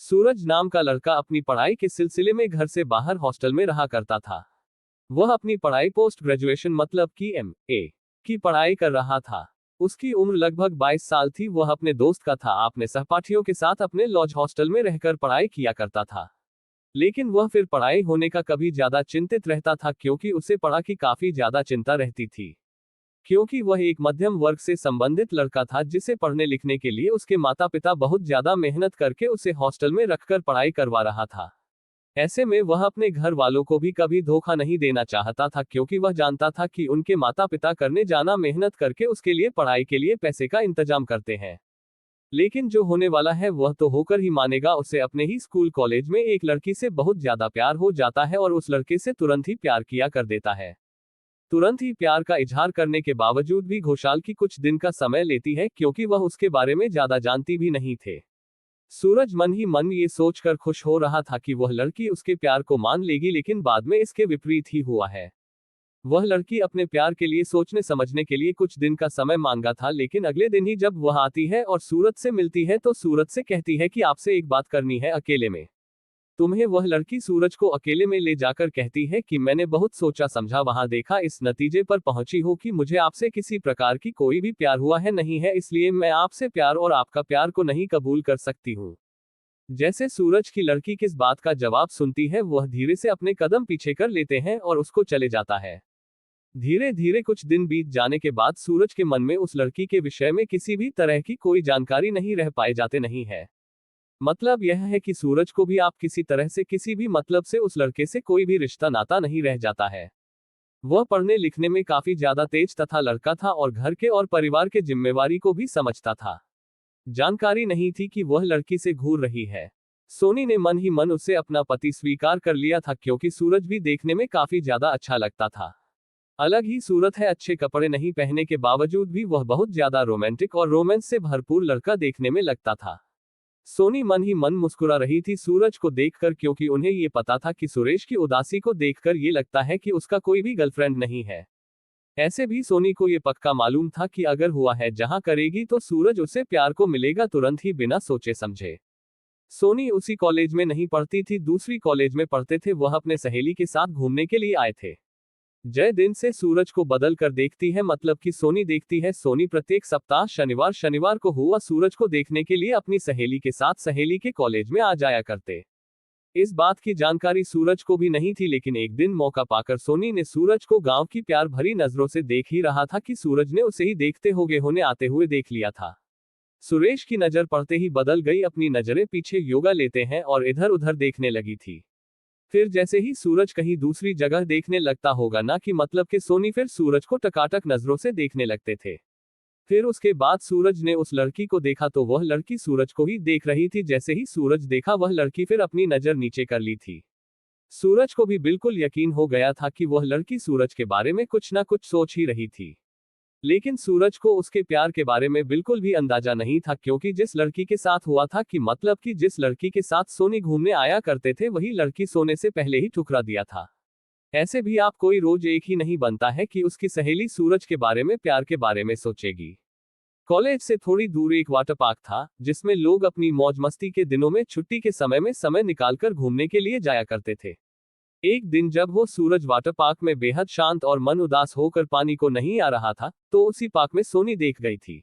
सूरज नाम का लड़का अपनी पढ़ाई के सिलसिले में घर से बाहर हॉस्टल में रहा करता था। वह अपनी पढ़ाई पोस्ट ग्रेजुएशन मतलब कि MA की पढ़ाई कर रहा था। उसकी उम्र लगभग 22 साल थी। वह अपने दोस्त का था, अपने सहपाठियों के साथ अपने लॉज हॉस्टल में रहकर पढ़ाई किया करता था। लेकिन वह फिर पढ़ाई होने का कभी ज्यादा चिंतित रहता था, क्योंकि उसे पढ़ा की काफी ज्यादा चिंता रहती थी। क्योंकि वह एक मध्यम वर्ग से संबंधित लड़का था, जिसे पढ़ने लिखने के लिए उसके माता पिता बहुत ज्यादा मेहनत करके उसे हॉस्टल में रखकर पढ़ाई करवा रहा था। ऐसे में वह अपने घर वालों को भी कभी धोखा नहीं देना चाहता था, क्योंकि वह जानता था कि उनके माता पिता करने जाना मेहनत करके उसके लिए पढ़ाई के लिए पैसे का इंतजाम करते हैं। लेकिन जो होने वाला है वह तो होकर ही मानेगा। उसे अपने ही स्कूल कॉलेज में एक लड़की से बहुत ज्यादा प्यार हो जाता है और उस लड़के से तुरंत ही प्यार किया कर देता है। तुरंत ही प्यार का इजहार करने के बावजूद भी घोषाल की कुछ दिन का समय लेती है, क्योंकि वह उसके बारे में ज्यादा जानती भी नहीं थे। सूरज मन ही मन ये सोचकर खुश हो रहा था कि वह लड़की उसके प्यार को मान लेगी, लेकिन बाद में इसके विपरीत ही हुआ है। वह लड़की अपने प्यार के लिए सोचने समझने के लिए कुछ दिन का समय मांगा था, लेकिन अगले दिन ही जब वह आती है और सूरज से मिलती है तो सूरज से कहती है कि आपसे एक बात करनी है अकेले में। तुम्हें वह लड़की सूरज को अकेले में ले जाकर कहती है कि मैंने बहुत सोचा समझा, वहां देखा, इस नतीजे पर पहुंची हो कि मुझे आपसे किसी प्रकार की कोई भी प्यार हुआ है नहीं है, इसलिए मैं आपसे प्यार और आपका प्यार को नहीं कबूल कर सकती हूँ। जैसे सूरज की लड़की किस बात का जवाब सुनती है, वह धीरे से अपने कदम पीछे कर लेते हैं और उसको चले जाता है। धीरे धीरे कुछ दिन बीत जाने के बाद सूरज के मन में उस लड़की के विषय में किसी भी तरह की कोई जानकारी नहीं रह पाए जाते नहीं है। मतलब यह है कि सूरज को भी आप किसी तरह से किसी भी मतलब से उस लड़के से कोई भी रिश्ता नाता नहीं रह जाता है। वह पढ़ने लिखने में काफी ज्यादा तेज तथा लड़का था और घर के और परिवार के जिम्मेवारी को भी समझता था। जानकारी नहीं थी कि वह लड़की से घूर रही है। सोनी ने मन ही मन उसे अपना पति स्वीकार कर लिया था, क्योंकि सूरज भी देखने में काफी ज्यादा अच्छा लगता था। अलग ही सूरत है, अच्छे कपड़े नहीं पहनने के बावजूद भी वह बहुत ज्यादा रोमांटिक और रोमांस से भरपूर लड़का देखने में लगता था। सोनी मन ही मन मुस्कुरा रही थी सूरज को देखकर, क्योंकि उन्हें ये पता था कि सुरेश की उदासी को देखकर ये लगता है कि उसका कोई भी गर्लफ्रेंड नहीं है। ऐसे भी सोनी को ये पक्का मालूम था कि अगर हुआ है जहां करेगी तो सूरज उसे प्यार को मिलेगा तुरंत ही, बिना सोचे समझे। सोनी उसी कॉलेज में नहीं पढ़ती थी, दूसरी कॉलेज में पढ़ते थे। वह अपने सहेली के साथ घूमने के लिए आए थे। जय दिन से सूरज को बदल कर देखती है, मतलब कि सोनी देखती है। सोनी प्रत्येक सप्ताह शनिवार शनिवार को हुआ सूरज को देखने के लिए अपनी सहेली के साथ सहेली के कॉलेज में आ जाया करते। इस बात की जानकारी सूरज को भी नहीं थी, लेकिन एक दिन मौका पाकर सोनी ने सूरज को गांव की प्यार भरी नजरों से देख ही रहा था कि सूरज ने उसे ही देखते होने आते हुए देख लिया था। सुरेश की नजर पड़ते ही बदल गई, अपनी नजरें पीछे योगा लेते हैं और इधर उधर देखने लगी थी। फिर जैसे ही सूरज कहीं दूसरी जगह देखने लगता होगा ना कि मतलब कि सोनी फिर सूरज को टकाटक नजरों से देखने लगते थे। फिर उसके बाद सूरज ने उस लड़की को देखा तो वह लड़की सूरज को ही देख रही थी। जैसे ही सूरज देखा वह लड़की फिर अपनी नजर नीचे कर ली थी। सूरज को भी बिल्कुल यकीन हो गया था कि वह लड़की सूरज के बारे में कुछ ना कुछ सोच ही रही थी। लेकिन सूरज को उसके प्यार के बारे में बिल्कुल भी अंदाजा नहीं था, क्योंकि जिस लड़की के साथ हुआ था कि मतलब कि जिस लड़की के साथ सोनी घूमने आया करते थे, वही लड़की सोने से पहले ही ठुकरा दिया था। ऐसे भी आप कोई रोज एक ही नहीं बनता है कि उसकी सहेली सूरज के बारे में प्यार के बारे में सोचेगी। कॉलेज से थोड़ी दूर एक वाटर पार्क था, जिसमें लोग अपनी मौज मस्ती के दिनों में छुट्टी के समय में समय निकालकर घूमने के लिए जाया करते थे। एक दिन जब वो सूरज वाटर पार्क में बेहद शांत और मन उदास होकर पानी को नहीं आ रहा था, तो उसी पार्क में सोनी देख गई थी।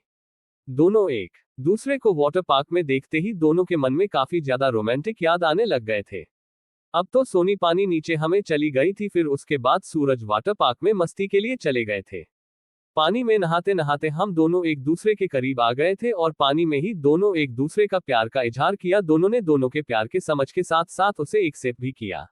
दोनों एक दूसरे को वाटर पार्क में देखते ही दोनों के मन में काफी ज्यादा रोमांटिक याद आने लग गए थे। अब तो सोनी पानी नीचे हमें चली गई थी, फिर उसके बाद सूरज वाटर पार्क में मस्ती के लिए चले गए थे। पानी में नहाते नहाते हम दोनों एक दूसरे के करीब आ गए थे और पानी में ही दोनों एक दूसरे का प्यार का इजहार किया। दोनों ने दोनों के प्यार के समझ के साथ साथ उसे एक्सेप्ट भी किया।